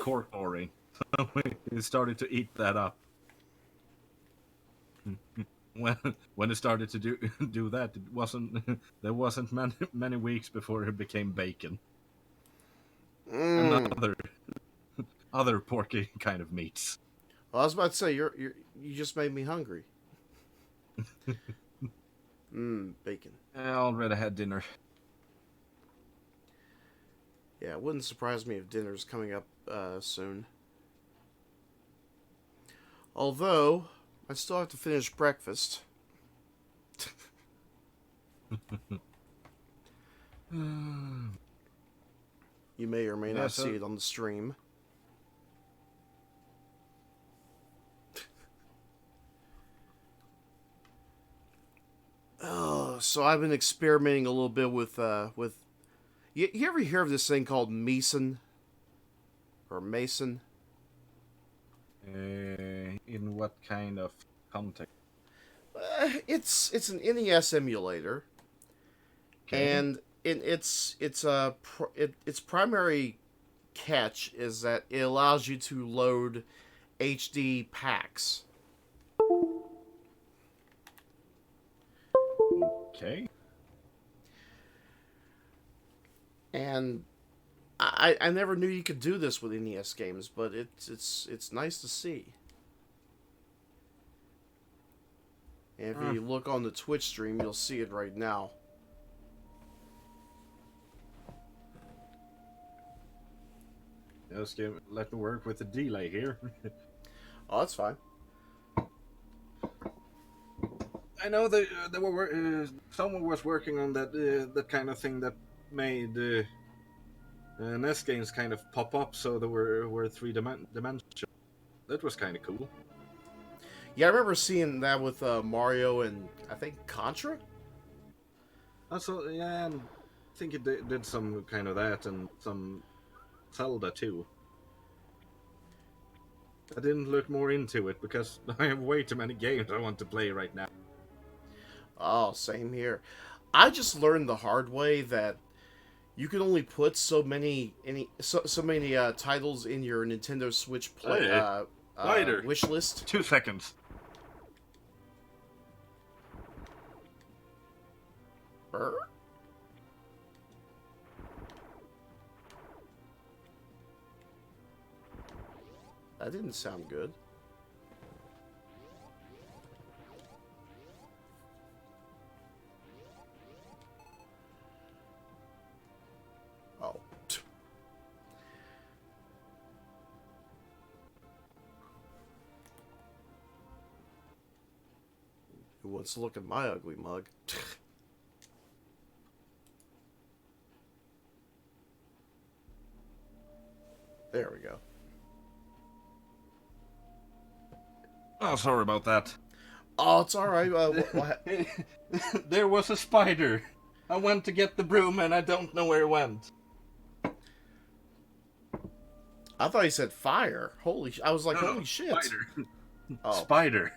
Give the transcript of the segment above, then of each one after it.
cork boring. So he started to eat that up. When when it started to do that, it wasn't there wasn't many weeks before it became bacon and Mmm. other porky kind of meats. Well, I was about to say you just made me hungry. Mmm, bacon. I already had dinner. Yeah, it wouldn't surprise me if dinner's coming up soon. Although I still have to finish breakfast. You may or may Yeah, not see so it on the stream. Oh, so I've been experimenting a little bit with. You ever hear of this thing called Mason or Mason? in what kind of context? It's an NES emulator, Okay, and its primary catch is that it allows you to load HD packs. okay. And I never knew you could do this with NES games, but it's nice to see. And if Uh, you look on the Twitch stream, you'll see it right now. let me work with the delay here. Oh, that's fine. I know there were someone was working on that kind of thing that made NES games kind of pop up, so there were dimensions. That was kind of cool. Yeah, I remember seeing that with Mario and I think Contra. Also, yeah, and I think it did some kind of that and some Zelda too. I didn't look more into it because I have way too many games I want to play right now. Oh, same here. I just learned the hard way that you can only put so many titles in your Nintendo Switch play Hey, spider. wish list. 2 seconds. Er? That didn't sound good. Oh. Who wants to look at my ugly mug? There we go. Oh, sorry about that. Oh, it's all right. There was a spider. I went to get the broom and I don't know where it went. I thought he said fire. I was like, No, holy shit. spider. Oh, Spider.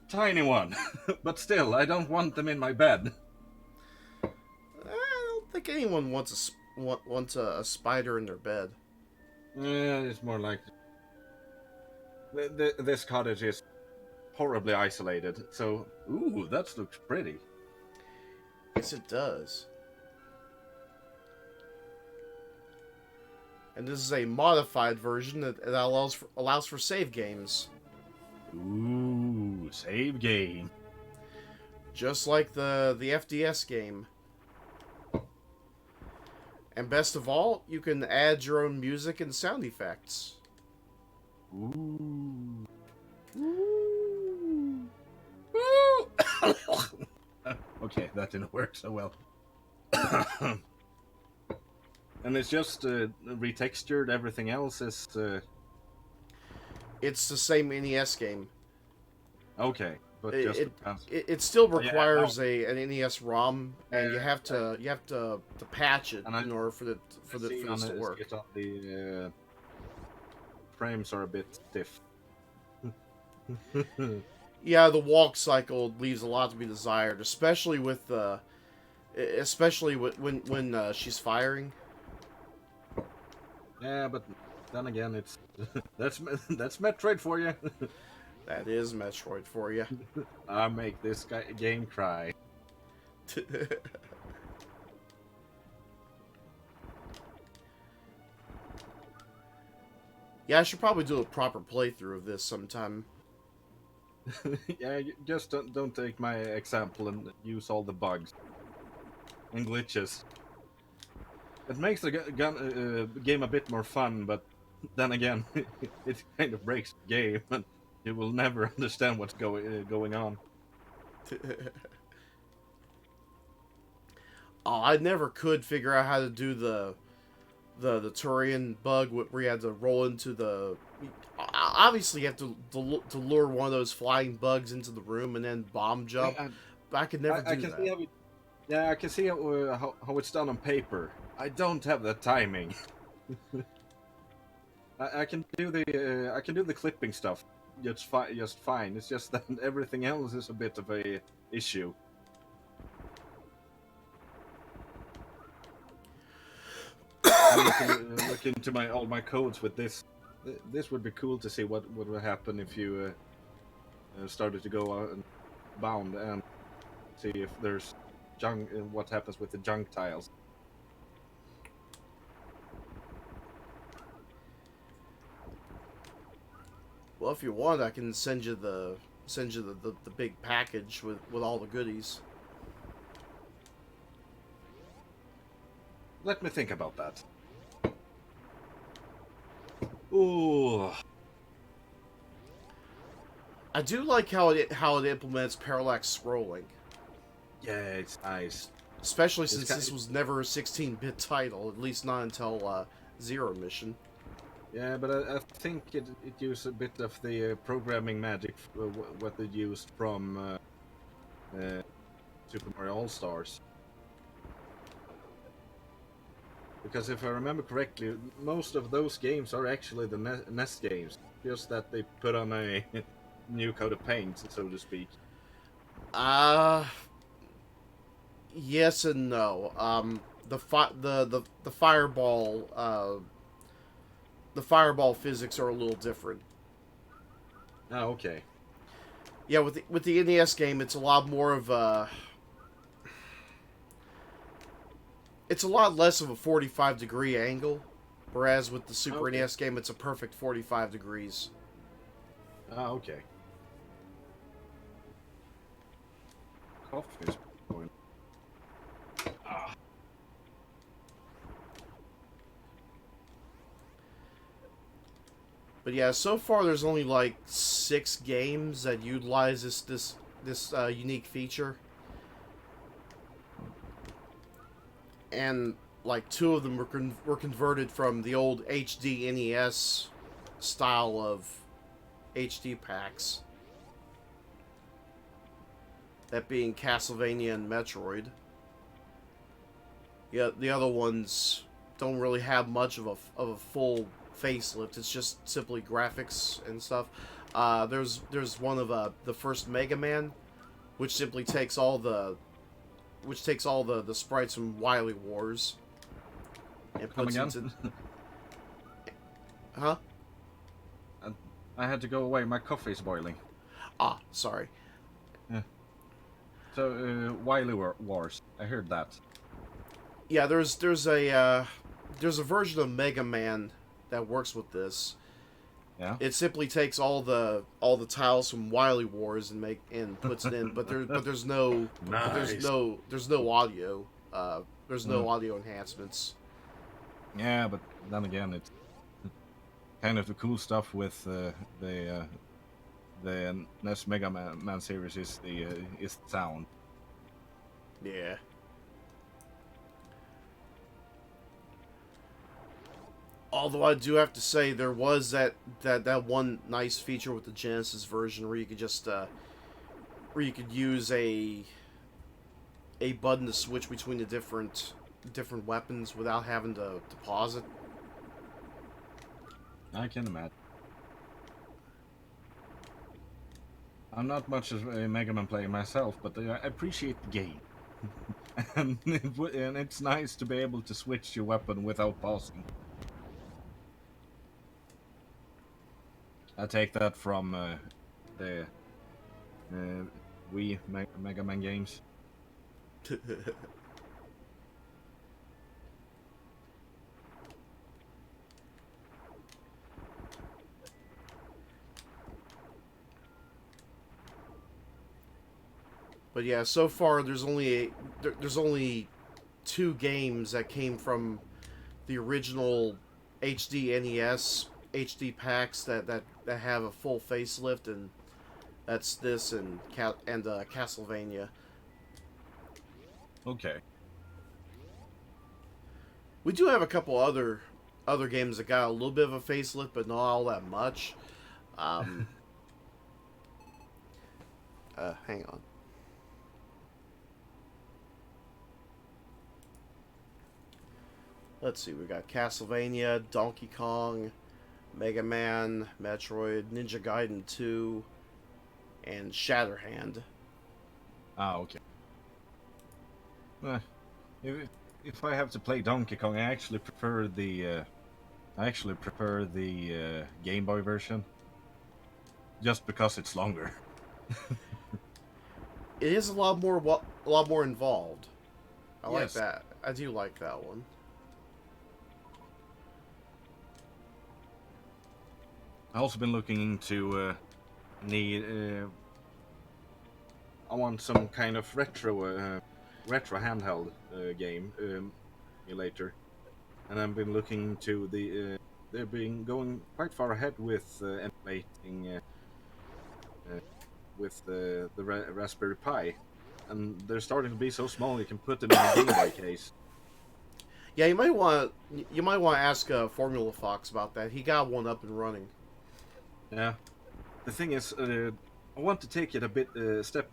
Tiny one. But still, I don't want them in my bed. I don't think anyone wants a spider in their bed. It's more like this cottage is horribly isolated. So, ooh, that looks pretty. Yes, it does. And this is a modified version that allows for save games, Ooh, save game. just like the FDS game. And best of all, you can add your own music and sound effects. Ooh. Ooh. Ooh. Okay, that didn't work so well. And it's just retextured. Everything else is It's the same NES game. okay, but It just it, because. it still Oh, yeah, no. requires an NES ROM, and you have to patch it And I in order for see this on to work. the frames are a bit stiff. Yeah, the walk cycle leaves a lot to be desired, especially when she's firing. Yeah, but then again, it's that's Metroid for you. That is Metroid for you. I make this game cry. Yeah, I should probably do a proper playthrough of this sometime. Yeah, just don't take my example and use all the bugs and glitches. It makes the game a bit more fun, but then again, it kind of breaks the game, and you will never understand what's going on. Oh, I never could figure out how to do the Turian bug where you had to roll into the. Obviously, you have to lure one of those flying bugs into the room and then bomb jump. Yeah, But I could never I do can see that. how yeah, I can see how it's done on paper. I don't have the timing. I can do the clipping stuff just fine. It's just that everything else is a bit of a issue. I need to look into all my codes with this. This would be cool to see what would happen if you started to go out and bound and see if there's junk. What happens with the junk tiles? Well, if you want, I can send you the big package with all the goodies. Let me think about that. Ooh, I do like how it implements parallax scrolling, yeah, it's nice. especially It's since kind this was never a 16-bit title, at least not until Zero Mission. Yeah, but I think it used a bit of the programming magic, what they used from Super Mario All Stars. Because if I remember correctly, most of those games are actually the NES games, just that they put on a new coat of paint, so to speak. Uh yes and no. The fireball physics are a little different. Ah, okay. Yeah, with the NES game, it's a lot more of a. It's a lot less of a 45-degree angle, whereas with the Super Okay. NES game, it's a perfect 45 degrees. Ah, okay. Coffee is going. Ah. But yeah, so far there's only like 6 games that utilize this unique feature, and like 2 of them were converted from the old HD NES style of HD packs. That being Castlevania and Metroid. Yeah, the other ones don't really have much of a full facelift. It's just simply graphics and stuff. There's one of the first Mega Man, which simply takes all the sprites from Wily Wars and Come puts again? into huh I had to go away. My coffee is boiling. sorry. Yeah. So, Wily Wars. I heard that. Yeah, there's a version of Mega Man that works with this. Yeah. It simply takes all the tiles from Wily Wars and puts it in, Nice. there's no audio. There's Mm. no audio enhancements. Yeah, but then again, it's kind of the cool stuff with the NES Mega Man series is the sound. Yeah. Although I do have to say there was that one nice feature with the Genesis version where you could just where you could use a button to switch between the different weapons without having to pause it. I can imagine. I'm not much of a Mega Man player myself, but I appreciate the game, and and it's nice to be able to switch your weapon without pausing. I take that from the uh, Wii Mega Man games. But yeah, so far there's only two games that came from the original HD NES HD packs that have a full facelift, and that's this and Castlevania. Okay. We do have a couple other games that got a little bit of a facelift, but not all that much. Um, hang on. Let's see. We got Castlevania, Donkey Kong, Mega Man, Metroid, Ninja Gaiden 2, and Shatterhand. Ah, okay. Uh, if if I have to play Donkey Kong, I actually prefer the Game Boy version, just because it's longer. It is a lot more involved. I like Yes. that. I do like that one. I've also been looking into need. I want some kind of retro handheld game later, and I've been looking to the. They've been going quite far ahead with emulating with the Raspberry Pi, and they're starting to be so small you can put them in a Game Boy case. Yeah, you might want to ask Formula Fox about that. He got one up and running. Yeah, the thing is, I want to take it a bit step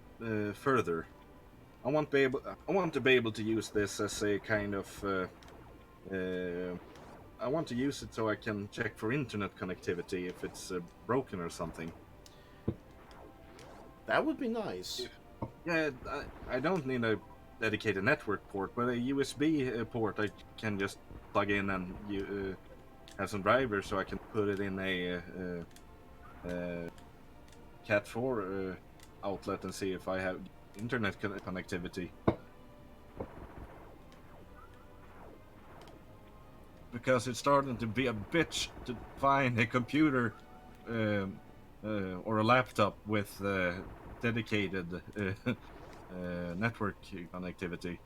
further. I want to be able to use this as a kind of. Uh, I want to use it so I can check for internet connectivity if it's broken or something. That would be nice. Yeah, I don't need a dedicated network port, but a USB port I can just plug in and have some drivers so I can put it in a Cat 4 outlet and see if I have internet connectivity. Because it's starting to be a bitch to find a computer or a laptop with dedicated network connectivity.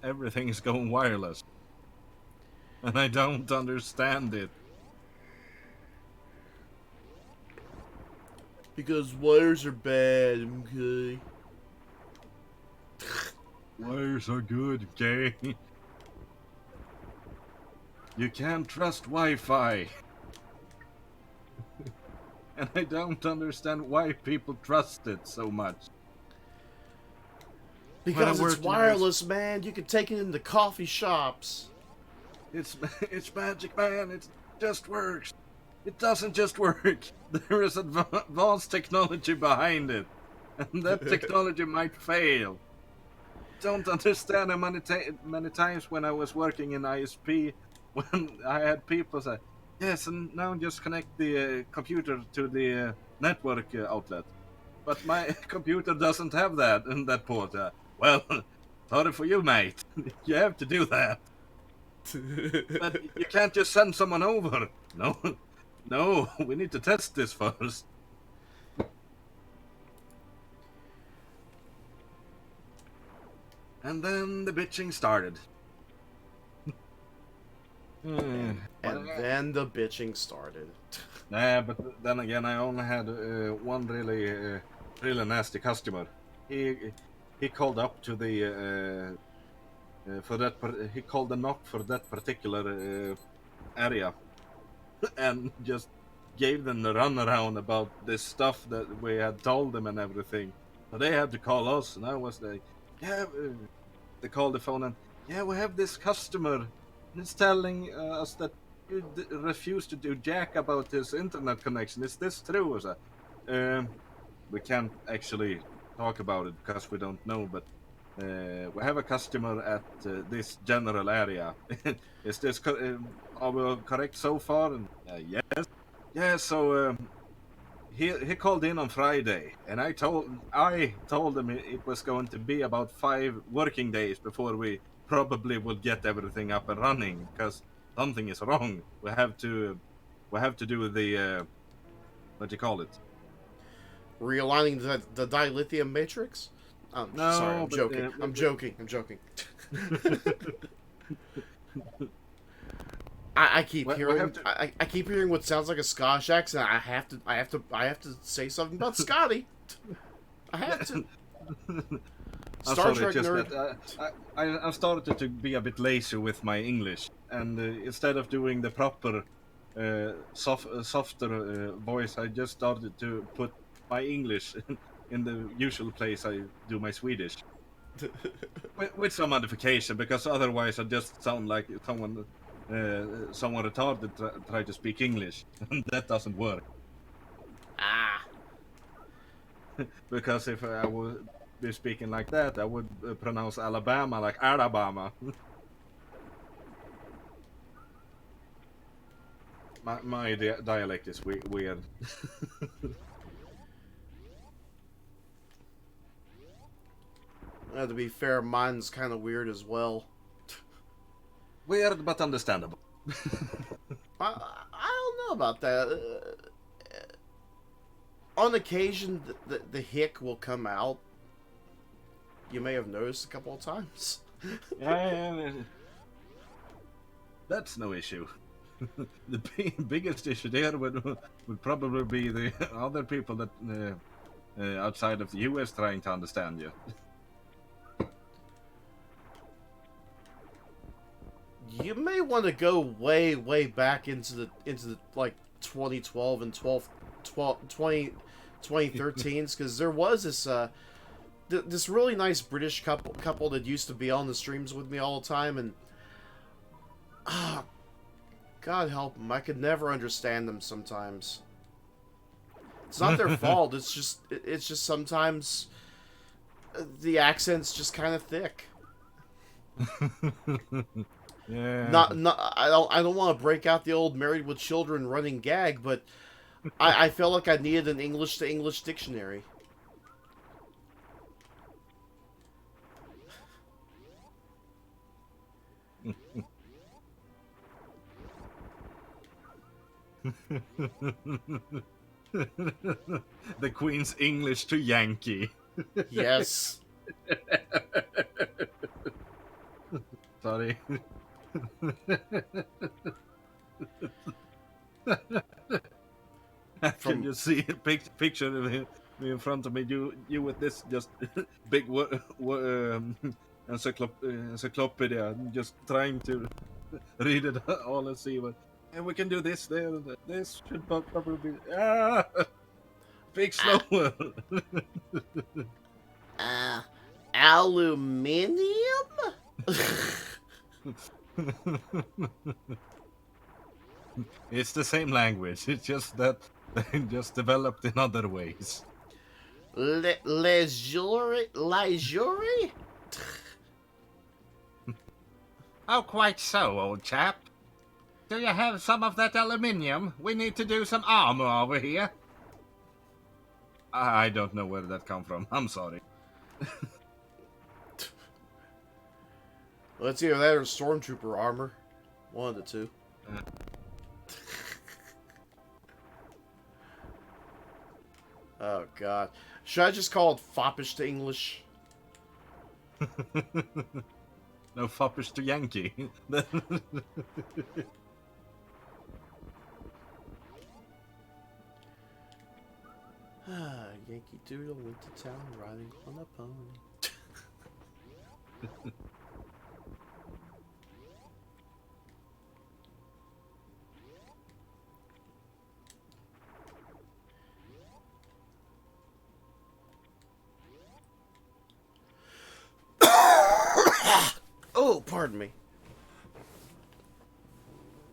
Everything is going wireless, and I don't understand it. Because wires are bad, okay? Wires are good, okay? You can't trust Wi-Fi. And I don't understand why people trust it so much. Because it's wireless, man. You can take it into coffee shops. It's magic, man. It just works. It doesn't just work. There is advanced technology behind it, and that technology might fail. Don't understand how many times when I was working in ISP, when I had people say, "Yes, and now just connect the computer to the network outlet," but my computer doesn't have that in that port. Well, sorry for you, mate. You have to do that. But you can't just send someone over. No, no, we need to test this first. And then the bitching started. And then the bitching started. Nah, but then again, I only had one really nasty customer. He he called up to the he called the knock for that particular area, and just gave them the runaround about this stuff that we had told them and everything. So they had to call us, and I was like, yeah. They called the phone and, yeah, we have this customer, and it's telling us that you refuse to do jack about his internet connection. Is this true? I said, we can't actually talk about it because we don't know, but we have a customer at this general area. Is this are we correct so far? And yes. Yeah, so he called in on Friday, and I told him it was going to be about 5 working days before we probably would get everything up and running because something is wrong. We have to do the what do you call it? Realigning the dilithium matrix. Sorry, No, I'm but joking. I'm joking. I'm joking. I keep we have hearing to. I keep hearing what sounds like a Scottish accent. I have to say something about Scotty. I have to. I'm Star sorry, Trek just nerd. that I started to be a bit lazy with my English, and instead of doing the proper softer voice, I just started to put my English in the usual place I do my Swedish, with some modification, because otherwise I just sound like someone retarded try to speak English, and that doesn't work. Ah, Because if I would be speaking like that, I would pronounce Alabama like Alabama. My dialect is weird. to be fair, mine's kind of weird as well. Weird but understandable. I don't know about that. On occasion, the hick will come out. You may have noticed a couple of times. Yeah, that's no issue. The biggest issue there would probably be the other people that outside of the US trying to understand you. You may want to go way back into the like 2012 and 2013s because there was this this really nice British couple that used to be on the streams with me all the time, and ah, God help them, I could never understand them sometimes. It's not their fault. It's just sometimes the accent's just kind of thick. Yeah. Not I don't want to break out the old married with children running gag, but I felt like I needed an English to English dictionary. The Queen's English to Yankee. Yes. Sorry. I can From just see a picture of him in front of me. You with this just big encyclopedia, just trying to read it all and see what. And we can do this there. This should probably be big ah, slower. uh, aluminium. It's the same language. It's just that they just developed in other ways. Leisure? Oh, quite so, old chap. Do you have some of that aluminium? We need to do some armor over here. I don't know where that come from. I'm sorry. Well, it's either that or stormtrooper armor. One of the two. Oh God. Should I just call it foppish to English? No foppish to Yankee. Yankee Doodle went to town riding on a pony. Oh, pardon me.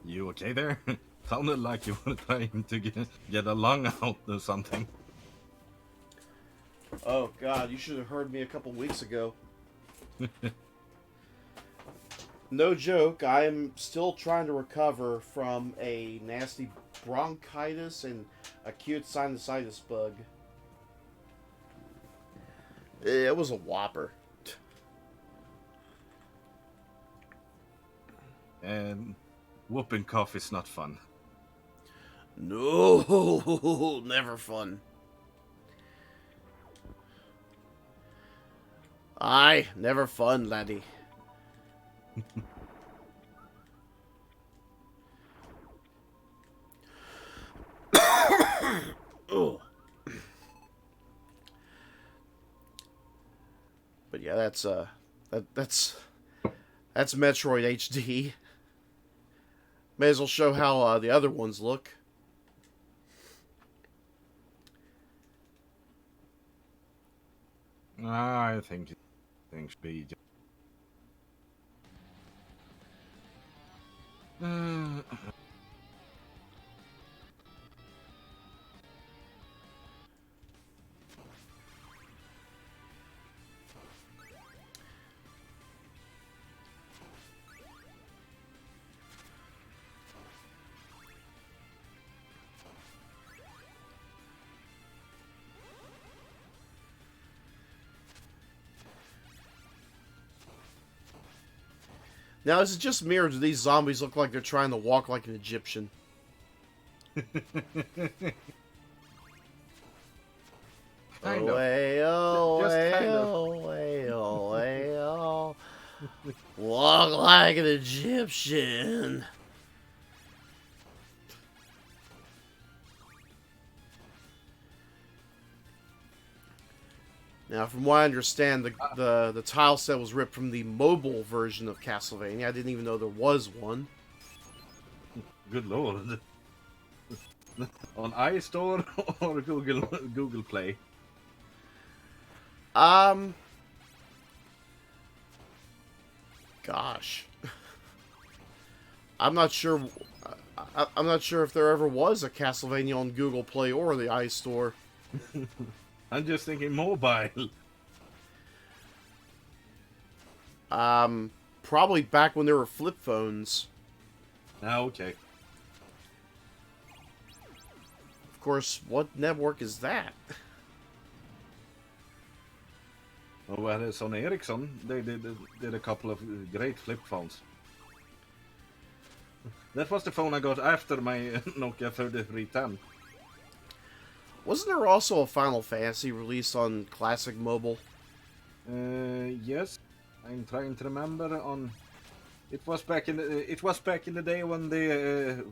You okay there? Sounded like you were trying to get a lung out or something. Oh God, you should have heard me a couple weeks ago. No joke, I'm still trying to recover from a nasty bronchitis and acute sinusitis bug. It was a whopper. And whooping cough is not fun. No, never fun. Aye, never fun, laddie. Oh. But yeah, that's Metroid HD. May as well show how the other ones look. I think things be. Now, is it just me, or do these zombies look like they're trying to walk like an Egyptian? Kind of. Just kind of. Walk like an Egyptian. Now, from what I understand, the tile set was ripped from the mobile version of Castlevania. I didn't even know there was one. Good lord. On iStore or Google Play? Gosh, I'm not sure. I'm not sure if there ever was a Castlevania on Google Play or the iStore. I'm just thinking mobile. Probably back when there were flip phones. Ah, okay. Of course, what network is that? Oh, well, Sony Ericsson, they did a couple of great flip phones. That was the phone I got after my Nokia 3310. Wasn't there also a Final Fantasy released on Classic Mobile? Yes, I'm trying to remember. It was back in the day when the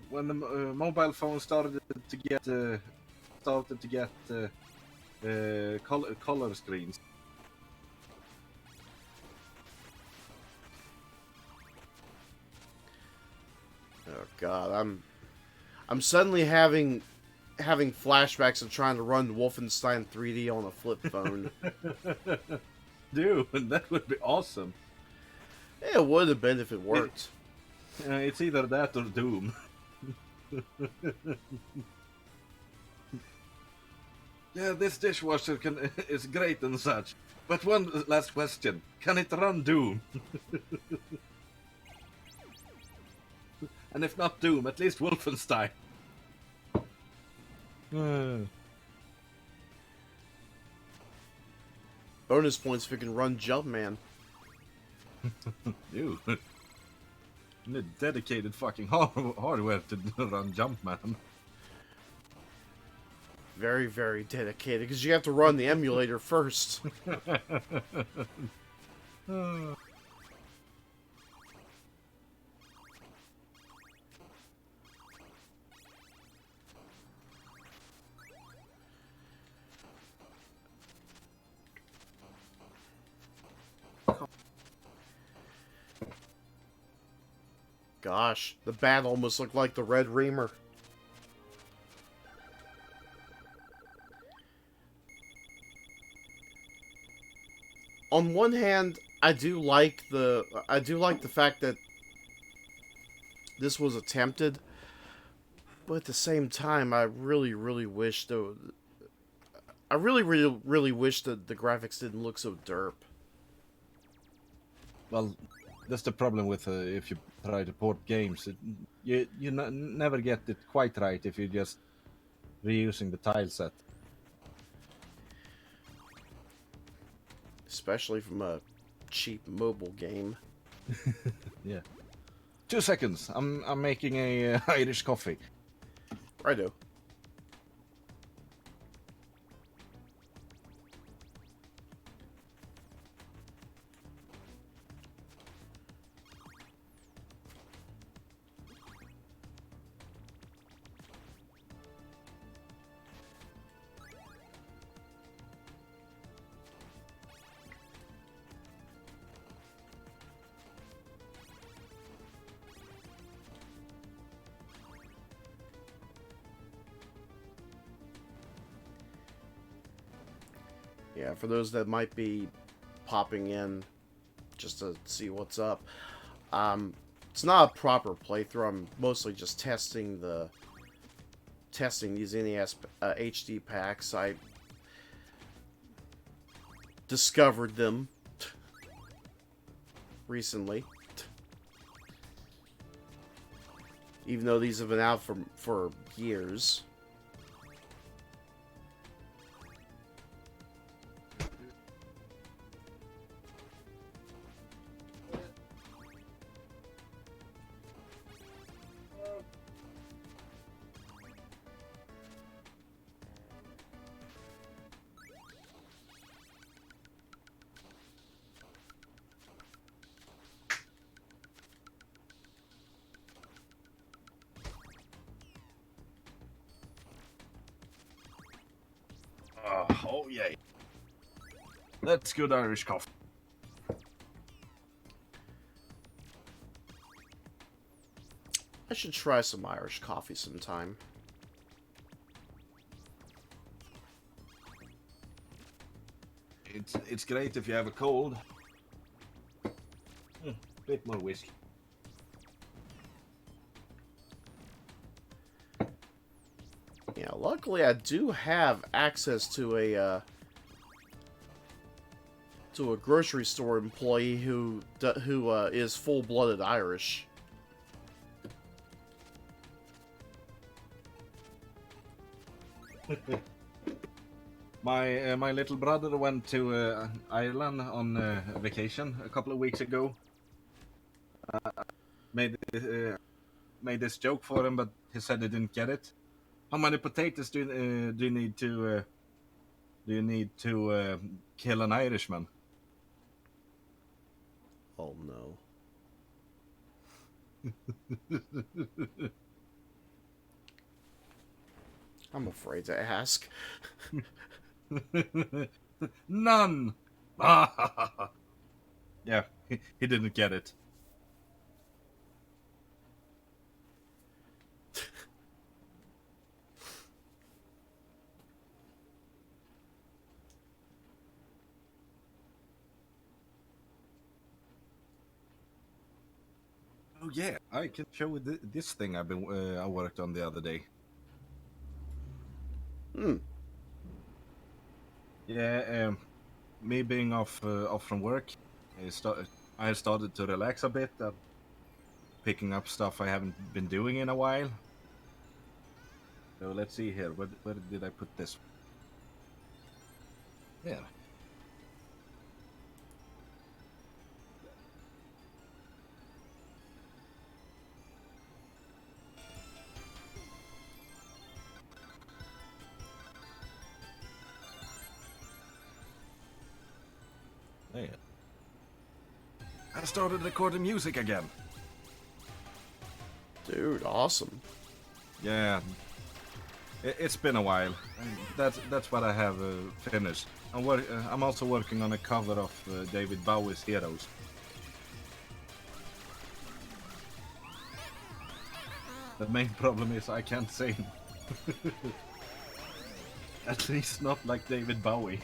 mobile phone started to get color screens. Oh God, I'm suddenly having flashbacks of trying to run Wolfenstein 3D on a flip phone. Dude, that would be awesome. Yeah, it would have been if it worked. It's either that or Doom. Yeah, this dishwasher is great and such. But one last question: can it run Doom? And if not Doom, at least Wolfenstein. Bonus points if it can run Jumpman. Dude, you need dedicated fucking hardware to run Jumpman. Very, very dedicated, because you have to run the emulator first. Gosh, the bat almost looked like the Red Reamer. On one hand, I do like the fact that this was attempted, but at the same time, I really wish that the graphics didn't look so derp. Well, that's the problem with if you try to port games. Never get it quite right if you're just reusing the tile set. Especially from a cheap mobile game. Yeah. 2 seconds. I'm making a Irish coffee. Righto. Yeah, for those that might be popping in just to see what's up, it's not a proper playthrough. I'm mostly just testing these NES HD packs. I discovered them recently, even though these have been out for years. Oh yeah. That's good Irish coffee. I should try some Irish coffee sometime. It's great if you have a cold. Bit more whiskey. Yeah, luckily I do have access to a grocery store employee who is full-blooded Irish. My little brother went to Ireland on vacation a couple of weeks ago. Made made this joke for him, but he said he didn't get it. How many potatoes do you need to kill an Irishman? Oh no. I'm afraid to ask. None. Yeah, he didn't get it. Oh yeah, I can show you this thing I worked on the other day. Hmm. Yeah, me being off from work, I started to relax a bit, picking up stuff I haven't been doing in a while. So let's see here. Where did I put this? There. There. I started recording music again. Dude, awesome. Yeah, it's been a while. That's what I have finished. I'm also working on a cover of David Bowie's Heroes. The main problem is I can't sing. At least not like David Bowie.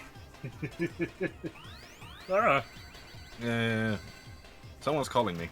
Ah. Someone's calling me.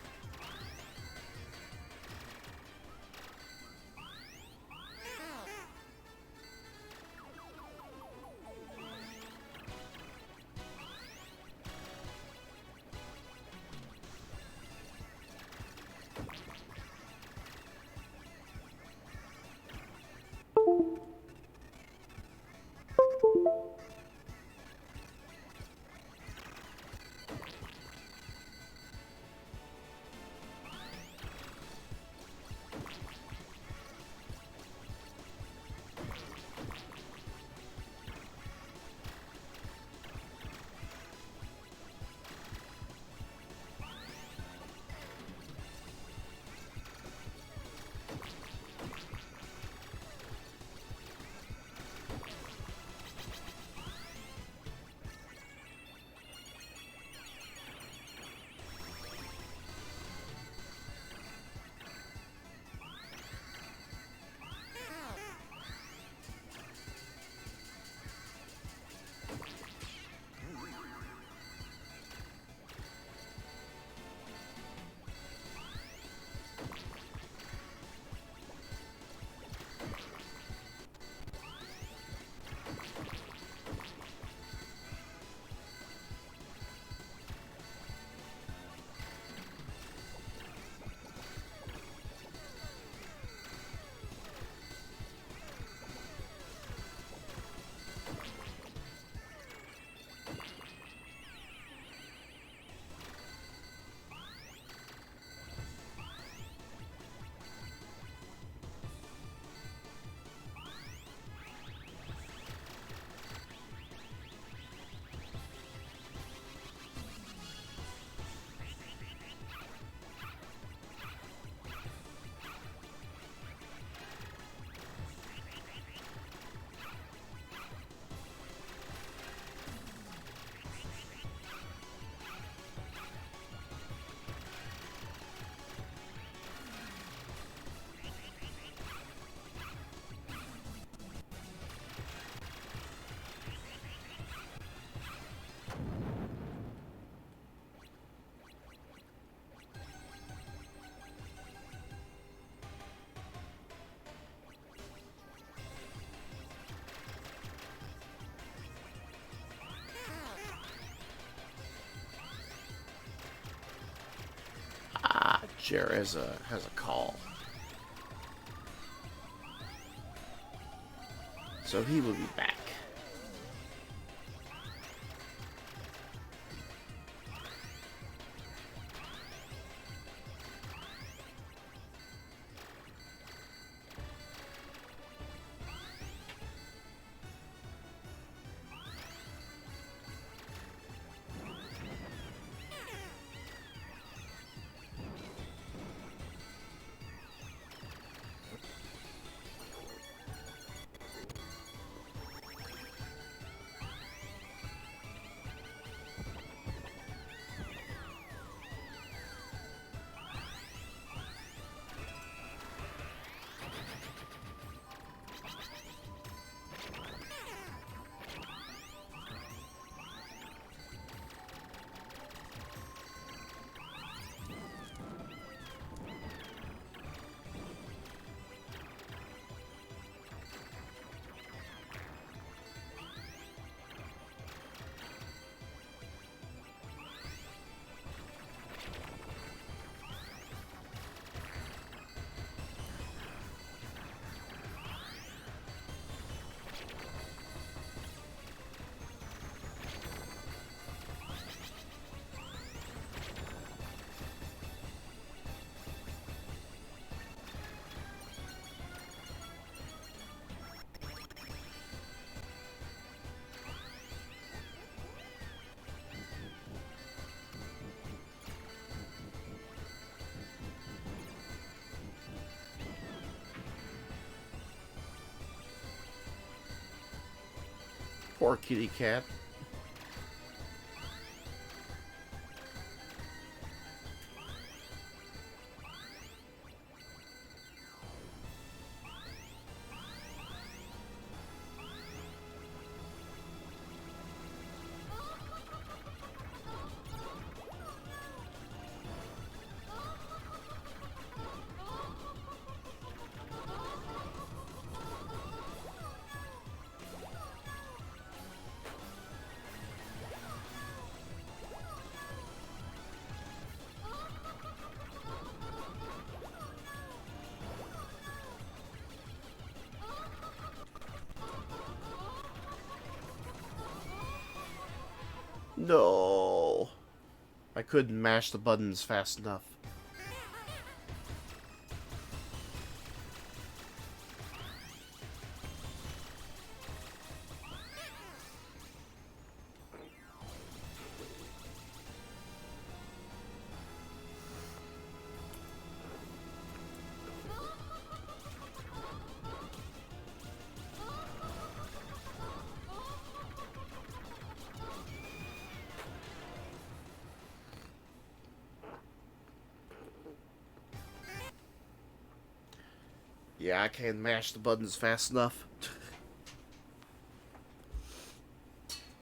Jere has a call. So he will be back. Poor kitty cat. No. I couldn't mash the buttons fast enough. Yeah, I can't mash the buttons fast enough.